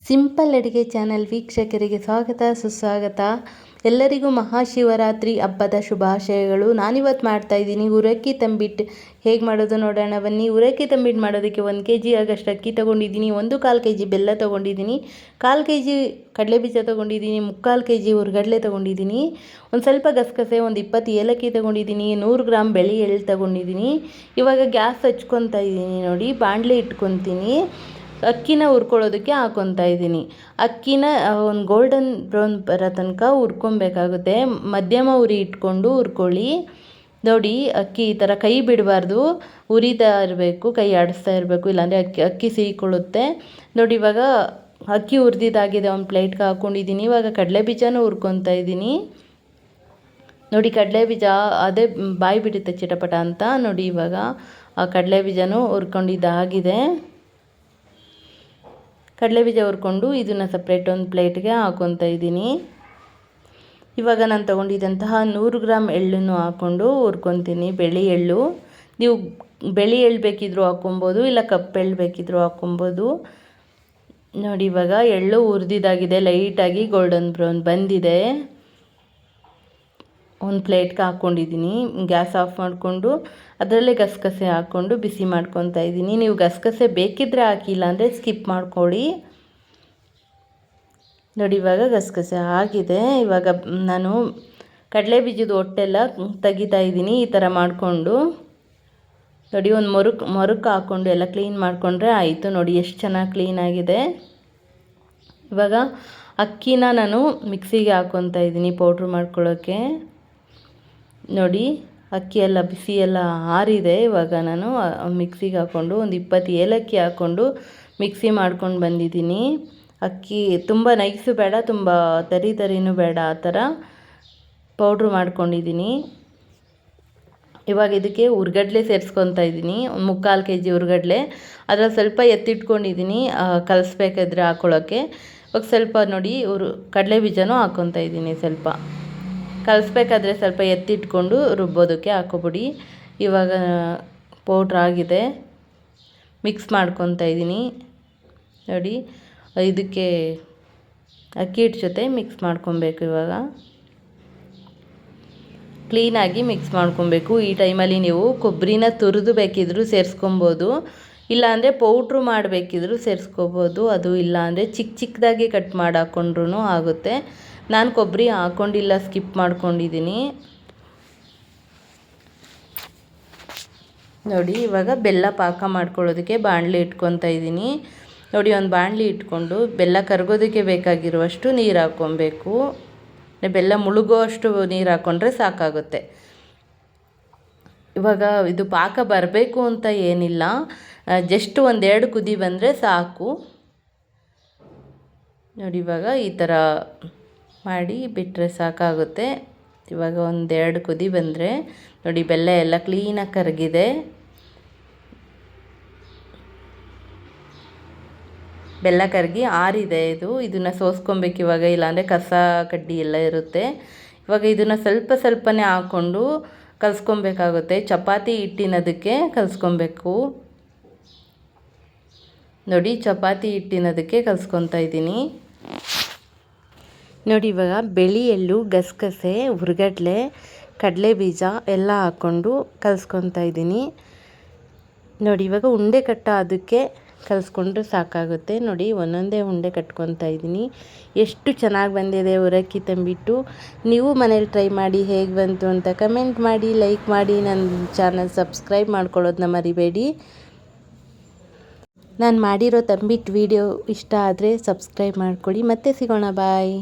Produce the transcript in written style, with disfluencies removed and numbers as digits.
Simple ಅಡುಗೆ channel ವೀಕ್ಷಕರಿಗೆ ಸ್ವಾಗತ ಸುಸ್ವಾಗತ. ಎಲ್ಲರಿಗೂ ಮಹಾಶಿವರಾತ್ರಿ ಹಬ್ಬದ ಶುಭಾಶಯಗಳು. ನಾನಿವತ್ತು ಮಾಡ್ತಾಯಿದ್ದೀನಿ ಉರಕ್ಕಿ ತಂಬಿಟ್ಟು. ಹೇಗೆ ಮಾಡೋದು ನೋಡೋಣ ಬನ್ನಿ. ಉರಕ್ಕಿ ತಂಬಿಟ್ಟು ಮಾಡೋದಕ್ಕೆ 1 kg ಆಗಷ್ಟು ಅಕ್ಕಿ ತೊಗೊಂಡಿದ್ದೀನಿ, 1/4 kg ಬೆಲ್ಲ ತೊಗೊಂಡಿದ್ದೀನಿ, 1/4 kg ಕಡಲೆಬೀಜ ತೊಗೊಂಡಿದ್ದೀನಿ, 3/4 kg ಹುರ್ಗಡ್ಲೆ ತೊಗೊಂಡಿದ್ದೀನಿ, ಒಂದು ಸ್ವಲ್ಪ ಗಸಗಸೆ, ಒಂದು 20 ಏಲಕ್ಕಿ ತೊಗೊಂಡಿದ್ದೀನಿ, 100 ಗ್ರಾಮ್ ಬೆಳೆ ಎಳ್ಳು ತೊಗೊಂಡಿದ್ದೀನಿ. ಇವಾಗ ಗ್ಯಾಸ್ ಹಚ್ಕೊತಾ ಇದ್ದೀನಿ ನೋಡಿ, ಬಾಣಲೆ ಇಟ್ಕೊತೀನಿ. ಅಕ್ಕಿನ ಹುರ್ಕೊಳ್ಳೋದಕ್ಕೆ ಹಾಕ್ಕೊತಾ ಇದ್ದೀನಿ. ಅಕ್ಕಿನ ಒಂದು ಗೋಲ್ಡನ್ ಬ್ರೌನ್ ಬರೋ ತನಕ ಹುರ್ಕೊಬೇಕಾಗುತ್ತೆ. ಮಧ್ಯಮ ಉರಿ ಇಟ್ಕೊಂಡು ಹುರ್ಕೊಳ್ಳಿ. ನೋಡಿ, ಅಕ್ಕಿ ಈ ಥರ ಕೈ ಬಿಡಬಾರ್ದು, ಉರಿತಾ ಇರಬೇಕು, ಕೈ ಆಡಿಸ್ತಾ ಇರಬೇಕು, ಇಲ್ಲಾಂದರೆ ಅಕ್ಕಿ ಸಿಹಿಕೊಳ್ಳುತ್ತೆ. ನೋಡಿ, ಇವಾಗ ಅಕ್ಕಿ ಹುರಿದಿದ್ದಾಗಿದೆ, ಒಂದು ಪ್ಲೇಟ್ಗೆ ಹಾಕ್ಕೊಂಡಿದ್ದೀನಿ. ಇವಾಗ ಕಡಲೆಬೀಜನೂ ಹುರ್ಕೊತಾ ಇದ್ದೀನಿ. ನೋಡಿ, ಕಡಲೆಬೀಜ ಅದೇ ಬಾಯಿ ಬಿಡುತ್ತೆ ಚಿಟಪಟ ಅಂತ. ನೋಡಿ, ಇವಾಗ ಆ ಕಡಲೆಬೀಜನೂ ಹುರ್ಕೊಂಡಿದ್ದಾಗಿದೆ. ಕಡಲೆಬೀಜ ಹುರ್ಕೊಂಡು ಇದನ್ನು ಸಪ್ರೇಟ್ ಒಂದು ಪ್ಲೇಟ್ಗೆ ಹಾಕ್ಕೊತಾ ಇದ್ದೀನಿ. ಇವಾಗ ನಾನು ತೊಗೊಂಡಿದ್ದಂತಹ 100 ಗ್ರಾಮ್ ಎಳ್ಳನ್ನು ಹಾಕ್ಕೊಂಡು ಹುರ್ಕೊತೀನಿ. ಬಿಳಿ ಎಳ್ಳು, ನೀವು ಬಿಳಿ ಎಳ್ಳು ಬೇಕಿದ್ರೂ ಹಾಕ್ಕೊಬೋದು, ಇಲ್ಲ ಕಪ್ಪೆಳ್ಳು ಬೇಕಿದ್ರೂ ಹಾಕ್ಕೊಬೋದು. ನೋಡಿ, ಇವಾಗ ಎಳ್ಳು ಹುರಿದಿದ್ದಾಗಿದೆ, ಲೈಟಾಗಿ ಗೋಲ್ಡನ್ ಬ್ರೌನ್ ಬಂದಿದೆ. ಒಂದು ಪ್ಲೇಟ್ಗೆ ಹಾಕ್ಕೊಂಡಿದ್ದೀನಿ. ಗ್ಯಾಸ್ ಆಫ್ ಮಾಡಿಕೊಂಡು ಅದರಲ್ಲೇ ಗಸಗಸೆ ಹಾಕ್ಕೊಂಡು ಬಿಸಿ ಮಾಡ್ಕೊತಾ ಇದ್ದೀನಿ. ನೀವು ಗಸಗಸೆ ಬೇಕಿದ್ದರೆ ಹಾಕಿಲ್ಲ ಅಂದರೆ ಸ್ಕಿಪ್ ಮಾಡ್ಕೊಳ್ಳಿ. ನೋಡಿ, ಇವಾಗ ಗಸಗಸೆ ಆಗಿದೆ. ಇವಾಗ ನಾನು ಕಡಲೆ ಬೀಜದ ಹೊಟ್ಟೆಲ್ಲ ತೆಗಿತಾ ಇದ್ದೀನಿ. ಈ ಥರ ಮಾಡಿಕೊಂಡು ನೋಡಿ, ಒಂದು ಮೊರಕ್ಕೆ ಹಾಕ್ಕೊಂಡು ಎಲ್ಲ ಕ್ಲೀನ್ ಮಾಡಿಕೊಂಡ್ರೆ ಆಯಿತು. ನೋಡಿ, ಎಷ್ಟು ಚೆನ್ನಾಗಿ ಕ್ಲೀನಾಗಿದೆ. ಇವಾಗ ಅಕ್ಕಿನ ನಾನು ಮಿಕ್ಸಿಗೆ ಹಾಕ್ಕೊತಾ ಇದ್ದೀನಿ ಪೌಡ್ರ್ ಮಾಡ್ಕೊಳ್ಳೋಕ್ಕೆ. ನೋಡಿ, ಅಕ್ಕಿ ಎಲ್ಲ ಬಿಸಿ ಎಲ್ಲ ಆರಿದೆ. ಇವಾಗ ನಾನು ಮಿಕ್ಸಿಗೆ ಹಾಕ್ಕೊಂಡು ಒಂದು 20 ಏಲಕ್ಕಿ ಹಾಕ್ಕೊಂಡು ಮಿಕ್ಸಿ ಮಾಡ್ಕೊಂಡು ಬಂದಿದ್ದೀನಿ. ಅಕ್ಕಿ ತುಂಬ ನೈಸು ಬೇಡ, ತುಂಬ ತರಿನೂ ಬೇಡ, ಆ ಥರ ಪೌಡ್ರು ಮಾಡ್ಕೊಂಡಿದ್ದೀನಿ. ಇವಾಗ ಇದಕ್ಕೆ ಹುರ್ಗಡ್ಲೆ ಸೇರಿಸ್ಕೊತಾ ಇದ್ದೀನಿ. 3/4 kg ಹುರ್ಗಡ್ಲೆ, ಅದರಲ್ಲಿ ಸ್ವಲ್ಪ ಎತ್ತಿಟ್ಕೊಂಡಿದ್ದೀನಿ ಕಲಿಸ್ಬೇಕಾದ್ರೆ ಹಾಕ್ಕೊಳ್ಳೋಕ್ಕೆ. ಇವಾಗ ಸ್ವಲ್ಪ ನೋಡಿ, ಕಡಲೆ ಬೀಜನೂ ಹಾಕ್ಕೊತಾ ಇದ್ದೀನಿ. ಸ್ವಲ್ಪ ಕಲಿಸ್ಬೇಕಾದ್ರೆ ಸ್ವಲ್ಪ ಎತ್ತಿಟ್ಕೊಂಡು ರುಬ್ಬೋದಕ್ಕೆ ಹಾಕ್ಕೊಬಿಡಿ. ಇವಾಗ ಪೌಡ್ರ್ ಆಗಿದೆ, ಮಿಕ್ಸ್ ಮಾಡ್ಕೊತಾ ಇದ್ದೀನಿ. ನೋಡಿ, ಇದಕ್ಕೆ ಅಕ್ಕಿ ಹಿಟ್ಟು ಜೊತೆ ಮಿಕ್ಸ್ ಮಾಡ್ಕೊಬೇಕು. ಇವಾಗ ಕ್ಲೀನಾಗಿ ಮಿಕ್ಸ್ ಮಾಡ್ಕೊಬೇಕು. ಈ ಟೈಮಲ್ಲಿ ನೀವು ಕೊಬ್ಬರಿನ ತುರಿದು ಬೇಕಿದ್ರೂ ಸೇರಿಸ್ಕೊಬೋದು, ಇಲ್ಲಾಂದರೆ ಪೌಡ್ರು ಮಾಡಬೇಕಿದ್ರೂ ಸೇರಿಸ್ಕೋಬೋದು. ಅದು ಇಲ್ಲಾಂದರೆ ಚಿಕ್ಕದಾಗಿ ಕಟ್ ಮಾಡಿ ಹಾಕ್ಕೊಂಡ್ರೂ ಆಗುತ್ತೆ. ನಾನು ಕೊಬ್ಬರಿ ಹಾಕ್ಕೊಂಡಿಲ್ಲ, ಸ್ಕಿಪ್ ಮಾಡ್ಕೊಂಡಿದ್ದೀನಿ. ನೋಡಿ, ಇವಾಗ ಬೆಲ್ಲ ಪಾಕ ಮಾಡ್ಕೊಳ್ಳೋದಕ್ಕೆ ಬಾಣಲಿ ಇಟ್ಕೊತಾ ಇದ್ದೀನಿ. ನೋಡಿ, ಒಂದು ಬಾಣಲಿ ಇಟ್ಕೊಂಡು ಬೆಲ್ಲ ಕರಗೋದಕ್ಕೆ ಬೇಕಾಗಿರುವಷ್ಟು ನೀರು ಹಾಕ್ಕೊಬೇಕು. ಬೆಲ್ಲ ಮುಳುಗೋಷ್ಟು ನೀರು ಹಾಕ್ಕೊಂಡ್ರೆ ಸಾಕಾಗುತ್ತೆ. ಇವಾಗ ಇದು ಪಾಕ ಬರಬೇಕು ಅಂತ ಏನಿಲ್ಲ, ಜಸ್ಟ್ 1-2 ಕುದಿ ಬಂದರೆ ಸಾಕು. ನೋಡಿ, ಇವಾಗ ಈ ಥರ ಮಾಡಿ ಬಿಟ್ಟರೆ ಸಾಕಾಗುತ್ತೆ. ಇವಾಗ 1-2 ಕುದಿ ಬಂದರೆ ನೋಡಿ, ಬೆಲ್ಲ ಎಲ್ಲ ಕ್ಲೀನಾಗಿ ಕರಗಿದೆ. ಬೆಲ್ಲ ಕರಗಿ ಆರಿದೆ. ಇದನ್ನು ಸೋಸ್ಕೊಬೇಕು ಇವಾಗ, ಇಲ್ಲಾಂದರೆ ಕಸ ಕಡ್ಡಿ ಎಲ್ಲ ಇರುತ್ತೆ. ಇವಾಗ ಇದನ್ನು ಸ್ವಲ್ಪನೇ ಹಾಕ್ಕೊಂಡು ಕಲಿಸ್ಕೊಬೇಕಾಗುತ್ತೆ. ಚಪಾತಿ ಹಿಟ್ಟಿನದಕ್ಕೆ ಕಲಿಸ್ಕೊಬೇಕು. ನೋಡಿ, ಚಪಾತಿ ಹಿಟ್ಟಿನದಕ್ಕೆ ಕಲಿಸ್ಕೊತಾ ಇದ್ದೀನಿ. ನೋಡಿ, ಇವಾಗ ಬಿಳಿ ಎಳ್ಳು, ಗಸಗಸೆ, ಹುರ್ಗಡ್ಲೆ, ಕಡಲೆಬೀಜ ಎಲ್ಲ ಹಾಕ್ಕೊಂಡು ಕಲಿಸ್ಕೊತಾ ಇದ್ದೀನಿ. ನೋಡಿ, ಇವಾಗ ಉಂಡೆ ಅದಕ್ಕೆ ಕಲಿಸ್ಕೊಂಡ್ರೆ ಸಾಕಾಗುತ್ತೆ. ನೋಡಿ, ಒಂದೊಂದೇ ಉಂಡೆ ಕಟ್ಕೊತಾ ಇದ್ದೀನಿ. ಎಷ್ಟು ಚೆನ್ನಾಗಿ ಬಂದಿದೆ ಉರಕ್ಕಿ ತಂಬಿಟ್ಟು. ನೀವು ಮನೇಲಿ ಟ್ರೈ ಮಾಡಿ, ಹೇಗೆ ಬಂತು ಅಂತ ಕಮೆಂಟ್ ಮಾಡಿ, ಲೈಕ್ ಮಾಡಿ, ನನ್ನ ಚಾನಲ್ ಸಬ್ಸ್ಕ್ರೈಬ್ ಮಾಡ್ಕೊಳ್ಳೋದನ್ನ ಮರಿಬೇಡಿ. ನಾನು ಮಾಡಿರೋ ತಂಬಿಟ್ಟು ವಿಡಿಯೋ ಇಷ್ಟ ಆದರೆ ಸಬ್ಸ್ಕ್ರೈಬ್ ಮಾಡ್ಕೊಳ್ಳಿ. ಮತ್ತೆ ಸಿಗೋಣ, ಬಾಯ್.